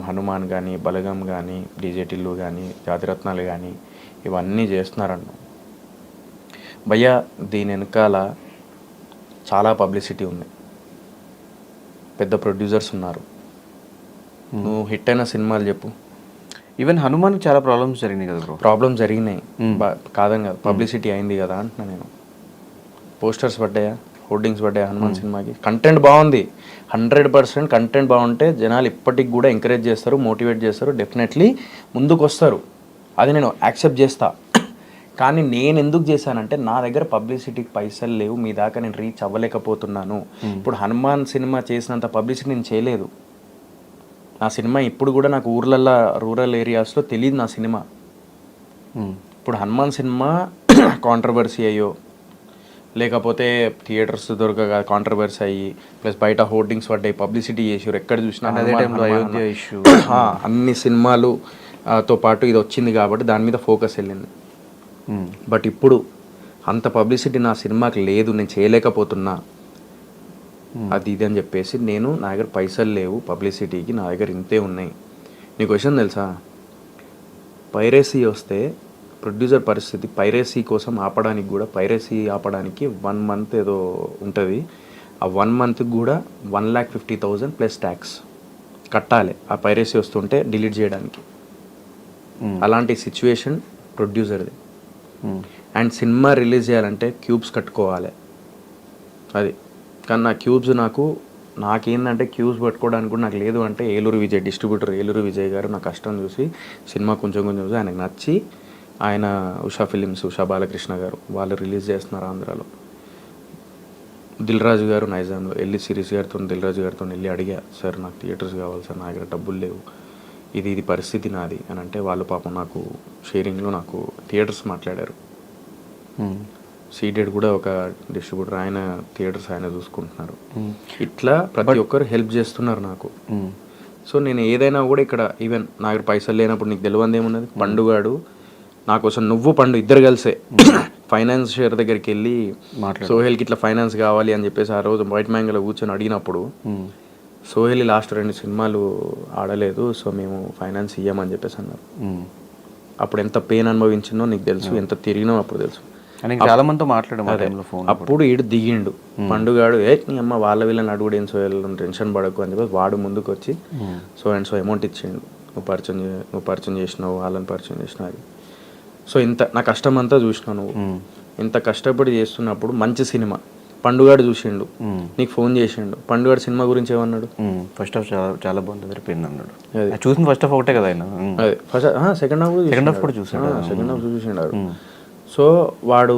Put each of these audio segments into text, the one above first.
హనుమాన్ కానీ, బలగం కానీ, డీజే టిల్లు కానీ, జాతిరత్నాలు కానీ ఇవన్నీ చేస్తున్నారన్న భయ్యా. దీని వెనకాల చాలా పబ్లిసిటీ ఉంది, పెద్ద ప్రొడ్యూసర్స్ ఉన్నారు. నువ్వు హిట్ అయిన సినిమాలు చెప్పు. ఈవెన్ హనుమాన్కి చాలా ప్రాబ్లమ్స్ జరిగినాయి కదా బ్రో. ప్రాబ్లమ్స్ జరిగినాయి కాదని కదా, పబ్లిసిటీ అయింది కదా అంటున్నా నేను. పోస్టర్స్ పడ్డాయా, హోర్డింగ్స్ పడ్డాయా హనుమాన్ సినిమాకి? కంటెంట్ బాగుంది, 100% కంటెంట్ బాగుంటే జనాలు ఇప్పటికి కూడా ఎంకరేజ్ చేస్తారు, మోటివేట్ చేస్తారు, డెఫినెట్లీ ముందుకు వస్తారు. అది నేను యాక్సెప్ట్ చేస్తా. కానీ నేను ఎందుకు చేశానంటే నా దగ్గర పబ్లిసిటీకి పైసలు లేవు, మీ దాకా నేను రీచ్ అవ్వలేకపోతున్నాను. ఇప్పుడు హనుమాన్ సినిమా చేసినంత పబ్లిసిటీ నేను చేయలేదు. నా సినిమా ఇప్పుడు కూడా నాకు ఊర్లల్లో, రూరల్ ఏరియాస్లో తెలియదు నా సినిమా. ఇప్పుడు హనుమాన్ సినిమా కాంట్రవర్సీ అయ్యో, లేకపోతే థియేటర్స్ దొరకగా కాంట్రవర్సీ అయ్యి, ప్లస్ బయట హోర్డింగ్స్ పడ్డాయి, పబ్లిసిటీ చేసారు, ఎక్కడ చూసినా అయోధ్య ఇష్యూ, అన్ని సినిమాలు తో పాటు ఇది వచ్చింది కాబట్టి దాని మీద ఫోకస్ వెళ్ళింది. బట్ ఇప్పుడు అంత పబ్లిసిటీ నా సినిమాకి లేదు, నేను చేయలేకపోతున్నా అది ఇది అని చెప్పేసి నేను, నా దగ్గర పైసలు లేవు పబ్లిసిటీకి, నా దగ్గర ఇంతే ఉన్నాయి. నీకు క్వశ్చన్ తెలుసా, పైరసీ వస్తే ప్రొడ్యూసర్ పరిస్థితి, పైరసీ కోసం ఆపడానికి కూడా, పైరసీ ఆపడానికి 1 month ఏదో ఉంటుంది, ఆ 1 month కూడా 1,50,000 ప్లస్ ట్యాక్స్ కట్టాలి ఆ పైరసీ వస్తుంటే డిలీట్ చేయడానికి. అలాంటి సిచ్యువేషన్ ప్రొడ్యూసర్ది. అండ్ సినిమా రిలీజ్ చేయాలంటే క్యూబ్స్ కట్టుకోవాలి అది. కానీ నా క్యూబ్స్ నాకేందంటే క్యూబ్స్ పట్టుకోవడానికి కూడా నాకు లేదు. అంటే ఏలూరు విజయ్ డిస్ట్రిబ్యూటర్, ఏలూరు విజయ్ గారు నా కష్టం చూసి సినిమా కొంచెం చూసి ఆయనకు నచ్చి, ఆయన ఉషా ఫిలిమ్స్, ఉషా బాలకృష్ణ గారు వాళ్ళు రిలీజ్ చేస్తున్నారు ఆంధ్రాలో. దిల్ రాజు గారు నైజాంలో వెళ్ళి సిరీస్ గారితో, దిల్ రాజు గారితో వెళ్ళి అడిగా, సార్ నాకు థియేటర్స్ కావాలి సార్, నా దగ్గర డబ్బులు లేవు, ఇది పరిస్థితి నాది అని అంటే, వాళ్ళు పాపం నాకు షేరింగ్లో నాకు థియేటర్స్ మాట్లాడారు. సీడెడ్ కూడా ఒక డిస్ట్రిబ్యూటర్, ఆయన థియేటర్స్ ఆయన చూసుకుంటున్నారు. ఇట్లా ప్రతి ఒక్కరు హెల్ప్ చేస్తున్నారు నాకు. సో నేను ఏదైనా కూడా ఇక్కడ, ఈవెన్ నా దగ్గర పైసలు లేనప్పుడు నీకు తెలియంది ఏమున్నది, పండుగాడు నా కోసం, నువ్వు పండు ఇద్దరు కలిసే ఫైనాన్షియర్ దగ్గరికి వెళ్ళి సోహెల్కి ఇట్లా ఫైనాన్స్ కావాలి అని చెప్పేసి ఆ రోజు వైట్ మ్యాంగోలో కూర్చొని అడిగినప్పుడు, సోహెల్ లాస్ట్ 2 సినిమాలు ఆడలేదు, సో మేము ఫైనాన్స్ ఇయ్యమని చెప్పేసి అన్నారు. అప్పుడు ఎంత పెయిన్ అనుభవించిందో నీకు తెలుసు, ఎంత తిరిగినో అప్పుడు తెలుసు. చాలా మందితో మాట్లాడాము. అప్పుడు ఈడు దిగిండు పండుగాడు, నీ అమ్మ వాళ్ళ వీళ్ళని అడుగుడు, ఏం సోహెల్ టెన్షన్ పడకు అని చెప్పేసి వాడు ముందుకు వచ్చి సో అండ్ సో అమౌంట్ ఇచ్చిండు, నువ్వు పరిచయం చేసినావు, వాళ్ళని పరిచయం చేసినావు. సో ఇంత నా కష్టం అంతా చూసినావు నువ్వు, ఇంత కష్టపడి చేస్తున్నప్పుడు మంచి సినిమా పండుగాడు చూసిండు, నీకు ఫోన్ చేసిండు. పండుగాడు సినిమా గురించి ఏమన్నాడు, ఫస్ట్ హాఫ్ చాలా బాగుంది సరిపోయింది అన్నాడు. చూసిన ఫస్ట్ హాఫ్ ఒకటే కదా ఆయన, అదే ఫస్ట్ సెకండ్ హాఫ్ కూడా చూసాడు, సెకండ్ హాఫ్ చూసిండారు. సో వాడు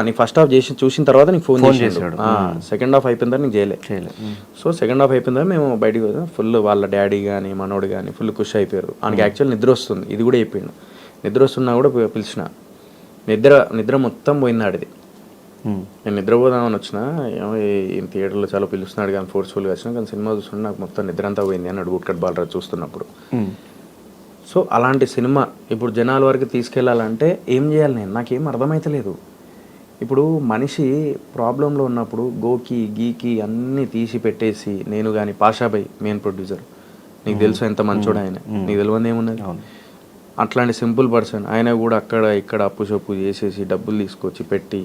నీకు ఫస్ట్ హాఫ్ చూసిన తర్వాత నీకు ఫోన్ చేసాడు, సెకండ్ హాఫ్ అయిపోయిన తర్వాత నీకు చేయలేదు. సో సెకండ్ హాఫ్ అయిపోయిన తర్వాత మేము బయటికి పోతాం, ఫుల్ వాళ్ళ డాడీ కానీ మనోడు కానీ ఫుల్ ఖుషి అయిపోయారు. ఆయనకి యాక్చువల్ నిద్ర వస్తుంది, ఇది కూడా అయిపోయిండు. నిద్ర వస్తున్నా కూడా పిలిచిన, నిద్ర మొత్తం పోయింది ఆడిది. నేను నిద్రపోదామని వచ్చిన, థియేటర్లో చాలా పిలుస్తున్నాడు కానీ ఫోర్స్ఫుల్గా వచ్చినా, కానీ సినిమా చూస్తుంటే నాకు మొత్తం నిద్ర అంతా పోయింది అన్నాడు గుట్కట్ బాలరాజు చూస్తున్నప్పుడు. సో అలాంటి సినిమా ఇప్పుడు జనాల వరకు తీసుకెళ్ళాలంటే ఏం చేయాలి, నాకేం అర్థమవుతలేదు. ఇప్పుడు మనిషి ప్రాబ్లంలో ఉన్నప్పుడు గోకి గీకి అన్నీ తీసి పెట్టేసి, నేను కానీ పాషాబాయ్ మెయిన్ ప్రొడ్యూసర్, నీకు తెలుసు ఎంత మంచోడు ఆయన, నీకు తెలియదు ఏమున్నది. అట్లాంటి సింపుల్ పర్సన్ ఆయన కూడా అక్కడ ఇక్కడ అప్పు చప్పు చేసేసి డబ్బులు తీసుకొచ్చి పెట్టి,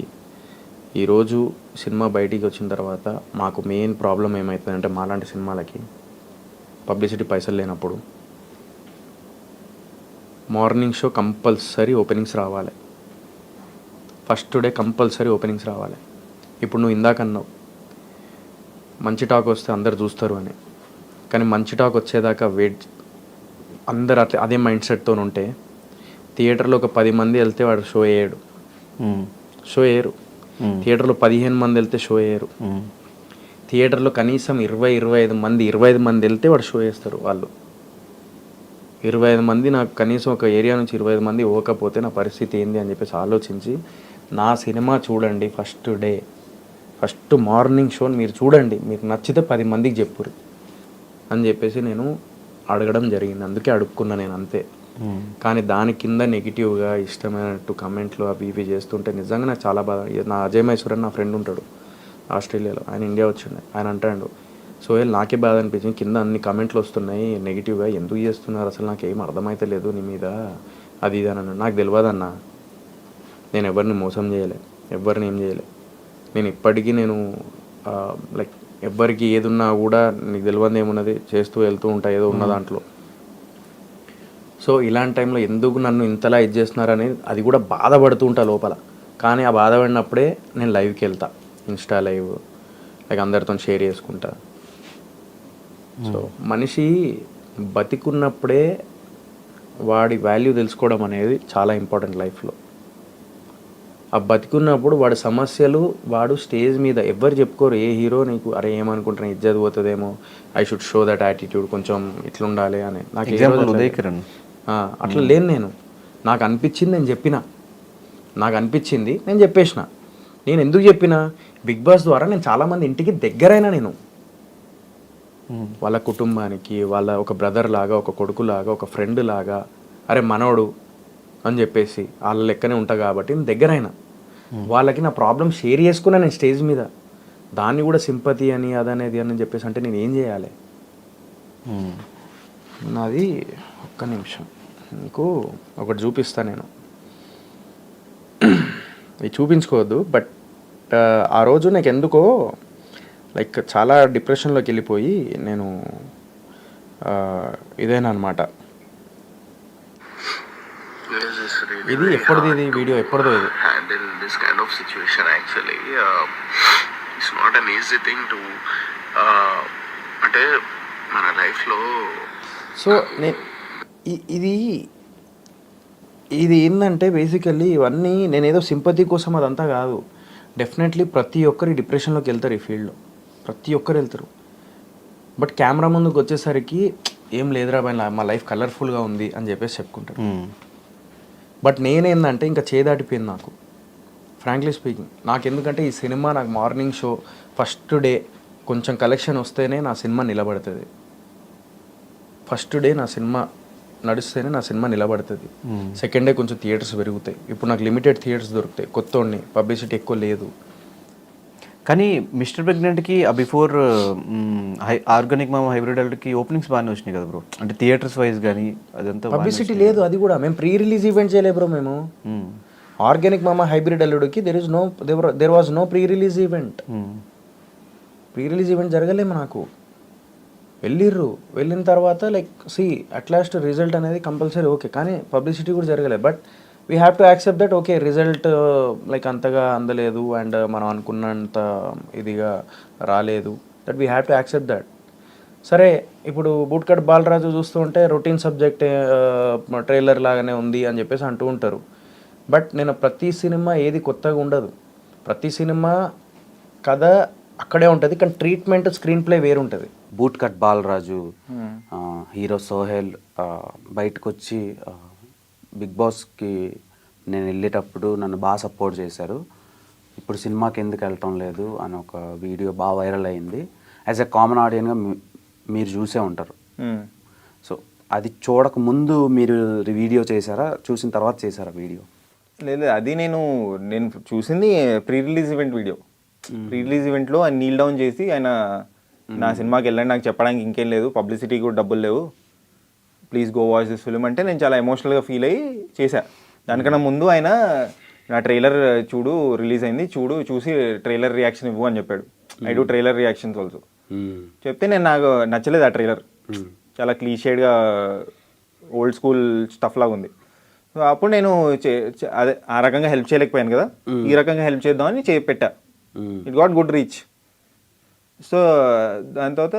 ఈరోజు సినిమా బయటికి వచ్చిన తర్వాత మాకు మెయిన్ ప్రాబ్లం ఏమవుతుందంటే, మాలాంటి సినిమాలకి పబ్లిసిటీ పైసలు లేనప్పుడు మార్నింగ్ షో కంపల్సరీ ఓపెనింగ్స్ రావాలి, ఫస్ట్ డే కంపల్సరీ ఓపెనింగ్స్ రావాలి. ఇప్పుడు నువ్వు ఇందాక అన్నావు మంచి టాక్ వస్తే అందరు చూస్తారు అని, కానీ మంచి టాక్ వచ్చేదాకా అందరు అదే మైండ్ సెట్తో ఉంటే థియేటర్లో ఒక 10 మంది వెళ్తే వాడు షో వేయడు, షో వేయరు. థియేటర్లో 15 మంది వెళ్తే షో వేయరు. థియేటర్లో కనీసం 20-25 మంది వెళ్తే వాడు షో వేస్తారు. వాళ్ళు 25 మంది, నాకు కనీసం ఒక ఏరియా నుంచి 25 మంది పోకపోతే నా పరిస్థితి ఏంది అని చెప్పేసి ఆలోచించి, నా సినిమా చూడండి ఫస్ట్ మార్నింగ్ షోని మీరు చూడండి, మీకు నచ్చితే 10 మందికి చెప్పురు అని చెప్పేసి నేను అడగడం జరిగింది. అందుకే అడుక్కున్నా నేను, అంతే. కానీ దాని కింద నెగిటివ్గా ఇష్టమైనట్టు కమెంట్లు అవి ఇవి చేస్తుంటే నిజంగా నాకు చాలా బాధ. నా అజయ్ మైసూర్ అని నా ఫ్రెండ్ ఉంటాడు ఆస్ట్రేలియాలో, ఆయన ఇండియా వచ్చిండే, ఆయన అంటాడు సోహెల్ నాకే బాధ అనిపించింది, కింద అన్ని కామెంట్లు వస్తున్నాయి నెగిటివ్గా, ఎందుకు చేస్తున్నారు అసలు నాకు ఏం అర్థమైతే లేదు నీ మీద అది ఇది అని అన్నాడు. నాకు తెలియదన్న, నేను ఎవరిని మోసం చేయలే, ఎవరిని ఏం చేయలే. నేను ఇప్పటికీ నేను లైక్ ఎవ్వరికి ఏది ఉన్నా కూడా నీకు తెలియదు ఏమున్నది చేస్తూ వెళ్తూ ఉంటా ఏదో ఉన్న దాంట్లో. సో ఇలాంటి టైంలో ఎందుకు నన్ను ఇంతలా ఇది చేస్తున్నారని అది కూడా బాధపడుతూ ఉంటా లోపల. కానీ ఆ బాధపడినప్పుడే నేను లైవ్కి వెళ్తా, ఇన్స్టా లైవ్, లైక్ అందరితో షేర్ చేసుకుంటా. సో మనిషి బతికున్నప్పుడే వాడి వాల్యూ తెలుసుకోవడం అనేది చాలా ఇంపార్టెంట్ లైఫ్లో. ఆ బతికున్నప్పుడు వాడి సమస్యలు వాడు స్టేజ్ మీద ఎవ్వరు చెప్పుకోరు. ఏ హీరో నీకు అరే ఏమనుకుంటున్నా ఇజ్జత్ పోతుందేమో, I should show that attitude, కొంచెం ఇట్లుండాలి అని. నాకు అట్లా లేను నేను. నాకు అనిపించింది నేను చెప్పిన, నాకు అనిపించింది నేను చెప్పేసిన. నేను ఎందుకు చెప్పిన, బిగ్ బాస్ ద్వారా నేను చాలామంది ఇంటికి దగ్గరైనా, నేను వాళ్ళ కుటుంబానికి, వాళ్ళ ఒక బ్రదర్ లాగా, ఒక కొడుకు లాగా, ఒక ఫ్రెండ్ లాగా, అరే మనోడు అని చెప్పేసి వాళ్ళ లెక్కనే ఉంటా కాబట్టి నేను దగ్గరైనా. వాళ్ళకి నా ప్రాబ్లం షేర్ చేసుకున్నా నేను స్టేజ్ మీద. దాన్ని కూడా సింపతి అని అదనేది అని చెప్పేసి అంటే నేను ఏం చేయాలి? నాది ఒక్క నిమిషం మీకు ఒకటి చూపిస్తా నేను. ఇది చూపించుకోవద్దు, బట్ ఆ రోజు నాకు ఎందుకో లైక్ చాలా డిప్రెషన్లోకి వెళ్ళిపోయి నేను ఇదేనా అనమాట. ఇది ఎప్పటిది, ఇది వీడియో ఎప్పటిదో. ఇది handle this kind of situation actually it's not an easy thing to అంటే మన లైఫ్లో. సో ఇది ఇది ఏంటంటే బేసికల్లీ ఇవన్నీ నేను ఏదో సింపతి కోసం అదంతా కాదు. డెఫినెట్లీ ప్రతి ఒక్కరు డిప్రెషన్లోకి వెళ్తారు, ఈ ఫీల్డ్లో ప్రతి ఒక్కరు వెళ్తారు. బట్ కెమెరా ముందుకు వచ్చేసరికి ఏం లేదురా మా లైఫ్ కలర్ఫుల్గా ఉంది అని చెప్పేసి చెప్పుకుంటారు. బట్ నేనేందంటే ఇంకా చేదాటిపోయింది నాకు, ఫ్రాంక్లీ స్పీకింగ్. నాకు ఎందుకంటే ఈ సినిమా నాకు మార్నింగ్ షో ఫస్ట్ డే కొంచెం కలెక్షన్ వస్తేనే నా సినిమా నిలబడుతుంది. ఫస్ట్ డే నా సినిమా నడుస్తేనే నా సినిమా నిలబడుతుంది. సెకండ్ డే కొంచెం థియేటర్స్ పెరుగుతాయి. ఇప్పుడు నాకు లిమిటెడ్ థియేటర్స్ దొరుకుతాయి, కొత్తోడిని, పబ్లిసిటీ ఎక్కువ లేదు. కానీ మిస్టర్ ప్రెగ్నెంట్కి బిఫోర్ ఆర్గానిక్ మామ హైబ్రిడ్ అల్లుడికి ఓపెనింగ్స్ బాగానే వచ్చినాయి కదా బ్రో, అంటే థియేటర్స్ వైజ్ కానీ అదంతా పబ్లిసిటీ లేదు. అది కూడా మేము ప్రీ రిలీజ్ ఈవెంట్ చేయలేదు బ్రో. మేము ఆర్గానిక్ మామ హైబ్రిడ్ అల్లుడికి there was no pre release event. Pre release event జరగలేము. నాకు వెళ్ళిన తర్వాత లైక్ అట్లాస్ట్ రిజల్ట్ అనేది కంపల్సరీ ఓకే, కానీ పబ్లిసిటీ కూడా జరగలేదు. But we have to accept that okay result like అంతగా అందలేదు అండ్ మనం అనుకున్నంత ఇదిగా రాలేదు. That we have to accept that. సరే ఇప్పుడు బూట్కట్ బాలరాజు చూస్తూ ఉంటే రొటీన్ సబ్జెక్ట్ ట్రైలర్ లాగానే ఉంది అని చెప్పేసి అంటూ ఉంటారు. బట్ నేను ప్రతి సినిమా ఏది కొత్తగా ఉండదు, ప్రతి సినిమా కథ అక్కడే ఉంటుంది, కానీ ట్రీట్మెంట్ స్క్రీన్ ప్లే వేరు ఉంటుంది. బూట్ కట్ బాలరాజు హీరో సోహెల్ బయటకు వచ్చి బిగ్ బాస్కి నేను వెళ్ళేటప్పుడు నన్ను బాగా సపోర్ట్ చేశారు, ఇప్పుడు సినిమాకి ఎందుకు వెళ్ళటం లేదు అని ఒక వీడియో బాగా వైరల్ అయింది. యాజ్ ఎ కామన్ ఆడియన్గా మీరు చూసే ఉంటారు. సో అది చూడక ముందు మీరు వీడియో చేశారా, చూసిన తర్వాత చేశారా వీడియో? లేదు, అది నేను చూసింది pre release event video. Pre release ఈవెంట్లో ఆయన నీల్ డౌన్ చేసి ఆయన నా సినిమాకి వెళ్ళండి, నాకు చెప్పడానికి ఇంకేం లేదు, పబ్లిసిటీ కూడా డబ్బులు లేవు, please go watch this film అంటే నేను చాలా ఎమోషనల్గా ఫీల్ అయ్యి చేశా. దానికన్నా ముందు ఆయన నా ట్రైలర్ చూడు, రిలీజ్ అయింది చూసి ట్రైలర్ రియాక్షన్ ఇవ్వు అని చెప్పాడు. I do trailer reactions also చెప్తే నాకు నచ్చలేదు ఆ ట్రైలర్, చాలా క్లీషేడ్గా ఓల్డ్ స్కూల్ స్టఫ్ లాగా ఉంది. సో అప్పుడు నేను అదే ఆ రకంగా హెల్ప్ చేయలేకపోయాను కదా, ఈ రకంగా హెల్ప్ చేద్దామని పెట్టా. It got good reach. So దాని తర్వాత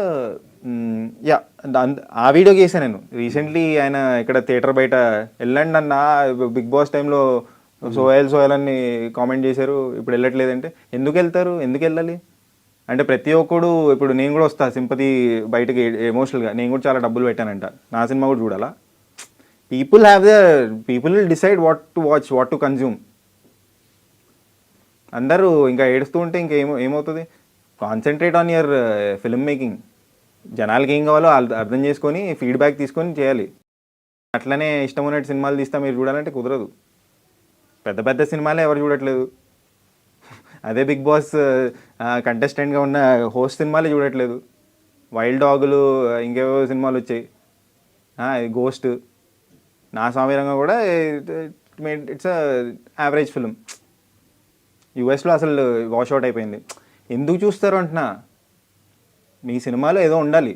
ఆ వీడియో చేశాను నేను రీసెంట్లీ. ఆయన ఇక్కడ థియేటర్ బయట వెళ్ళండి అన్న బిగ్ బాస్ టైంలో సోహెల్ అని కామెంట్ చేశారు, ఇప్పుడు వెళ్ళట్లేదంటే ఎందుకు వెళ్తారు, ఎందుకు వెళ్ళాలి అంటే ప్రతి ఒక్కడు, ఇప్పుడు నేను కూడా వస్తా సింపతి బయటకి ఎమోషనల్గా, నేను కూడా చాలా డబ్బులు పెట్టానంట, నా సినిమా కూడా చూడాలా? People will decide what to watch, what to consume. అందరూ ఇంకా ఏడుస్తూ ఉంటే ఇంకా ఏమవుతుంది? Concentrate on your film making. జనాలకి ఏం కావాలో అర్థం చేసుకొని ఫీడ్బ్యాక్ తీసుకొని చేయాలి. అట్లనే ఇష్టం ఉన్నట్టు సినిమాలు తీస్తా మీరు చూడాలంటే కుదరదు. పెద్ద పెద్ద సినిమాలే ఎవరు చూడట్లేదు. అదే బిగ్ బాస్ కంటెస్టెంట్గా ఉన్న హోస్ట్ సినిమాలే చూడట్లేదు. వైల్డ్ డాగులు ఇంకేవో సినిమాలు వచ్చాయి, గోస్ట్, నా సామీరంగా కూడా ఇట్స్ యావరేజ్ ఫిలిం. యూఎస్లో అసలు వాష్అవుట్ అయిపోయింది. ఎందుకు చూస్తారు అంటున్నా, మీ సినిమాలో ఏదో ఉండాలి,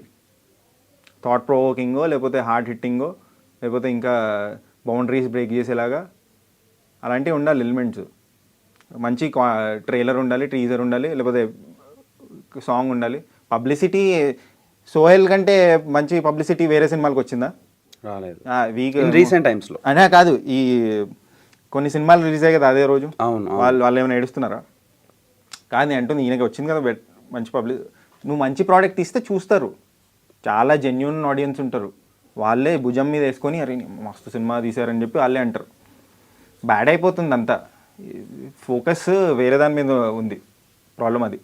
థాట్ ప్రొవోకింగో లేకపోతే హార్ట్ హిట్టింగో లేకపోతే ఇంకా బౌండరీస్ బ్రేక్ చేసేలాగా అలాంటివి ఉండాలి ఎలిమెంట్స్. మంచి ట్రైలర్ ఉండాలి, టీజర్ ఉండాలి, లేకపోతే సాంగ్ ఉండాలి. పబ్లిసిటీ సోహెల్ కంటే మంచి పబ్లిసిటీ వేరే సినిమాలకు వచ్చిందా? రాలేదు వీక్ రీసెంట్ టైమ్స్లో. అనే కాదు, ఈ కొన్ని సినిమాలు రిలీజ్ అయ్యాయి కదా అదే రోజు. అవును. వాళ్ళు ఏమైనా ఏడుస్తున్నారా? కాదు నేను అంటుంది, ఈయనకి వచ్చింది కదా మంచి నువ్వు మంచి ప్రోడక్ట్ ఇస్తే చూస్తారు, చాలా జెన్యూన్ ఆడియన్స్ ఉంటారు, వాళ్ళే భుజం మీద వేసుకొని అరే మస్తు సినిమా తీశారని చెప్పి వాళ్ళే అంటారు. బ్యాడ్ అయిపోతుంది అంతా, ఫోకస్ వేరే దాని మీద ఉంది, ప్రాబ్లం అది.